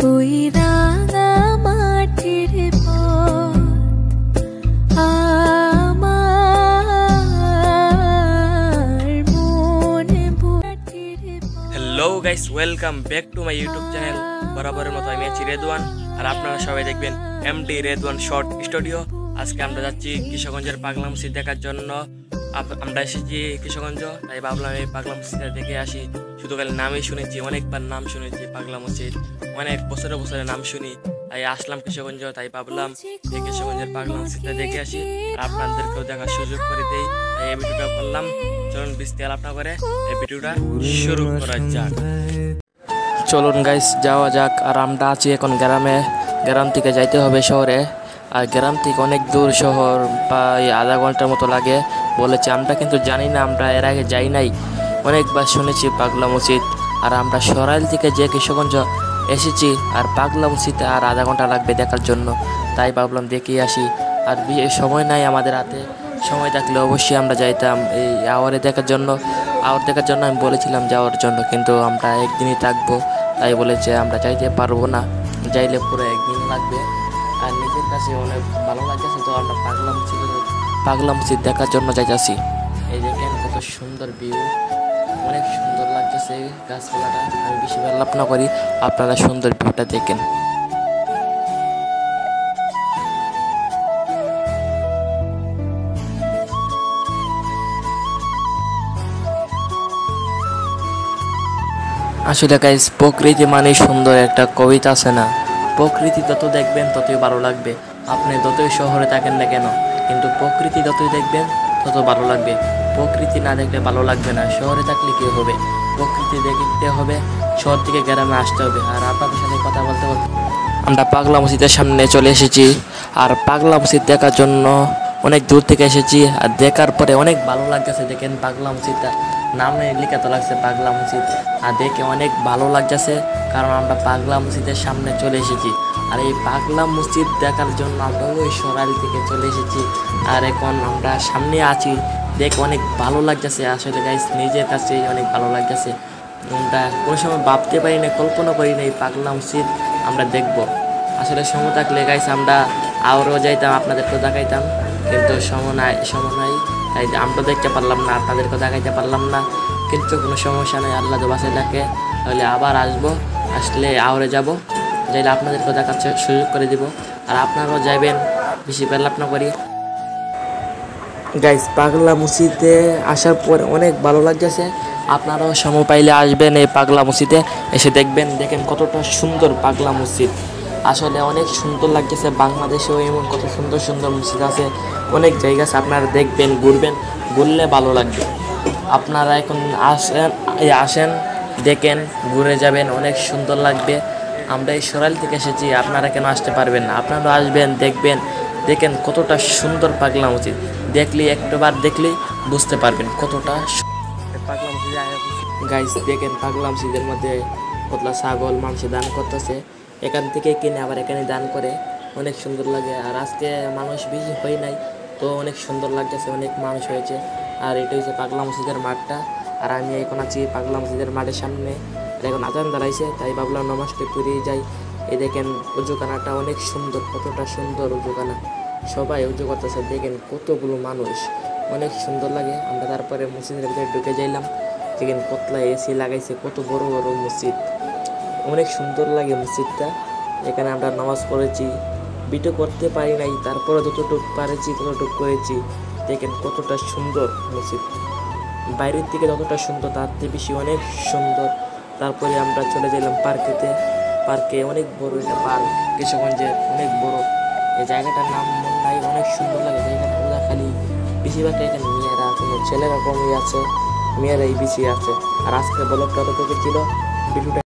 ওই রাঙা মাটির পথ আমার মনে ভুটির পথ। Hello guys, welcome back to my YouTube channel. বরাবরের মতো আমি আছি রেদওয়ান, আর আপনারা সবাই দেখবেন এমডি রেদওয়ান শর্ট স্টুডিও। আজকে আমরা যাচ্ছি কিশোরগঞ্জের পাগলা মসজিদ দেখার জন্য। আমরা এসেছি কিশোরগঞ্জ, তাই ভাবলাম এই পাগলা মসজিদে দেখে আসি। শুধু খালি নামই শুনেছি, অনেকবার নাম শুনেছি পাগলা মসজিদ, অনেক বছরে বছরে নাম শুনি, তাই আসলাম কিশোরগঞ্জ। তাই ভাবলাম এই কিশোরগঞ্জের পাগলা মসজিদটা দেখে আসি, আর আপনাদেরকেও দেখার সুযোগ করে দেই, তাই এই ভিডিওটা করলাম। চলুন বিস্তারিত আলাপ করে এই ভিডিওটা শুরু করা যাক। চলুন গাইস, যাওয়া যাক। আর আমরা আছি এখন গ্রামে, গ্রাম থেকে যাইতে হবে শহরে, আর গ্রাম থেকে অনেক দূর শহর, প্রায় আধা ঘন্টার মতো লাগে বলেছে। আমরা কিন্তু জানি না, আমরা এর আগে যাই নাই, অনেকবার শুনেছি পাগলা মসজিদ। আর আমরা সরাইল থেকে যে কিশোরগঞ্জ এসেছি, আর পাগলা মসজিদে আর আধা ঘন্টা লাগবে দেখার জন্য, তাই ভাবলাম দেখে আসি। আর সময় নাই আমাদের হাতে, সময় থাকলে অবশ্যই আমরা যাইতাম এই আওয়ারে দেখার জন্য। আওয়ার দেখার জন্য আমি বলেছিলাম যাওয়ার জন্য, কিন্তু আমরা একদিনই থাকবো, তাই বলেছে আমরা যাইতে পারবো না, যাইলে পুরো একদিন লাগবে। আর নিজের কাছে অনেক ভালো লাগছে, তো আমরা পাগলা মসজিদ দেখার জন্য যাইতেছি। এই দেখেন কত সুন্দর ভিউ, অনেক সুন্দর লাগতেছে গাছপালাটা। আমি বেশি আলাপ না করি, আপনারা সুন্দর ভিউটা দেখেন। আসলে গাইস, প্রকৃতি মানে সুন্দর, একটা কবিতা আছে না, প্রকৃতি যত দেখবেন ততই ভালো লাগবে। আপনি যতই শহরে থাকেন না কেন, কিন্তু প্রকৃতি যতই দেখবেন তত ভালো লাগবে। প্রকৃতি না দেখলে ভালো লাগবে না। শহরে থাকলে কী হবে, প্রকৃতি দেখতে হবে, শহর থেকে গ্রামে আসতে হবে। আর আপনাদের সাথে কথা বলতে বলতে আমরা পাগলা মসজিদের সামনে চলে এসেছি। আর পাগলা মসজিদ দেখার জন্য অনেক দূর থেকে এসেছি, আর দেখার পরে অনেক ভালো লাগতেছে। দেখেন পাগলা মসজিদটা নামে লিখা তো লাগছে পাগলা মসজিদ, আর দেখে অনেক ভালো লাগতেছে, কারণ আমরা পাগলা মসজিদের সামনে চলে এসেছি। আর এই পাগলা মসজিদ দেখার জন্য আমরা ওই সরাইল থেকে চলে এসেছি, আর এখন আমরা সামনে আছি। দেখে অনেক ভালো লাগতেছে। আসলে গাইস, নিজের কাছেই অনেক ভালো লাগতেছে। আমরা কোনো সময় ভাবতে পারি না, কল্পনা করি না এই পাগলা মসজিদ আমরা দেখবো। আসলে সময় থাকলে গাইস আমরা আরও যাইতাম, আপনাদেরকেও দেখাইতাম, কিন্তু সময় নাই, তাই আমরা দেখতে পারলাম না, আপনাদেরকেও দেখাইতে পারলাম না। কিন্তু কোনো সমস্যা নেই, আল্লাহ বাসায় থাকে, তাহলে আবার আসবো, আসলে আওরে যাব, যাইলে আপনাদেরকেও দেখার সুযোগ করে দিব, আর আপনারাও যাবেন। বেশি আলাপ না করি গাইস, পাগলা মসজিদে আসার পর অনেক ভালো লাগতেছে। আপনারাও সময় পাইলে আসবেন এই পাগলা মসজিদে, এসে দেখেন কতটা সুন্দর পাগলা মসজিদ। আসলে অনেক সুন্দর লাগতেছে। বাংলাদেশেও এমন কত সুন্দর সুন্দর মসজিদ আছে, অনেক জায়গা আছে, আপনারা দেখবেন, ঘুরলে ভালো লাগবে। আপনারা এখন আসেন, দেখেন, ঘুরে যাবেন, অনেক সুন্দর লাগবে। আমরা এই সরাইল থেকে এসেছি, আপনারা কেন আসতে পারবেন না? আপনারা আসবেন, দেখেন কতটা সুন্দর পাগলা মসজিদ। একবার দেখলেই বুঝতে পারবেন কতটা পাগলা মসজিদ। গাইস দেখেন, পাগলা মসজিদের মধ্যে কতলা ছাগল মানুষ দান করতেছে, এখান থেকে কিনে আবার এখানে দান করে, অনেক সুন্দর লাগে। আর আজকে মানুষ বেশি হয় নাই, তো অনেক সুন্দর লাগতেছে, অনেক মানুষ হয়েছে। আর এটা হচ্ছে পাগলা মসজিদের মাঠটা, আর আমি এখন আছি পাগলা মসজিদের মাঠের সামনে। আর এখন আজান দাঁড়াইছে, তাই ভাবলাম নামাজটা পড়েই যাই। এই দেখেন উজুখানাটা অনেক সুন্দর, কতটা সুন্দর উজুখানা, সবাই উজু করতেছে। দেখেন কতগুলো মানুষ, অনেক সুন্দর লাগে। আমরা তারপরে মসজিদের ভিতরে ঢুকে যাইলাম, দেখেন কতলা এসি লাগাইছে, কত বড় বড় মসজিদ, অনেক সুন্দর লাগে মসজিদটা। এখানে আমরা নামাজ পড়েছি, ভিডিও করতে পারি নাই, তারপরে যতটুক পারেছি ততটুক করেছি। দেখেন কতটা সুন্দর মসজিদ, বাইরের থেকে যতটা সুন্দর তার থেকে বেশি অনেক সুন্দর। তারপরে আমরা চলে গেলাম পার্কে অনেক বড় একটা পার্ক, কিশোরগঞ্জের অনেক বড়। এই জায়গাটার নাম মনে নাই, অনেক সুন্দর লাগে জায়গাটা। খালি বেশিরভাগ এখানে মেয়েরা, কোনো ছেলেরা কমই আছে, মেয়েরাই বেশি আছে। আর আজকে ব্লগটা ততটুকু ছিল। ভিডিওটা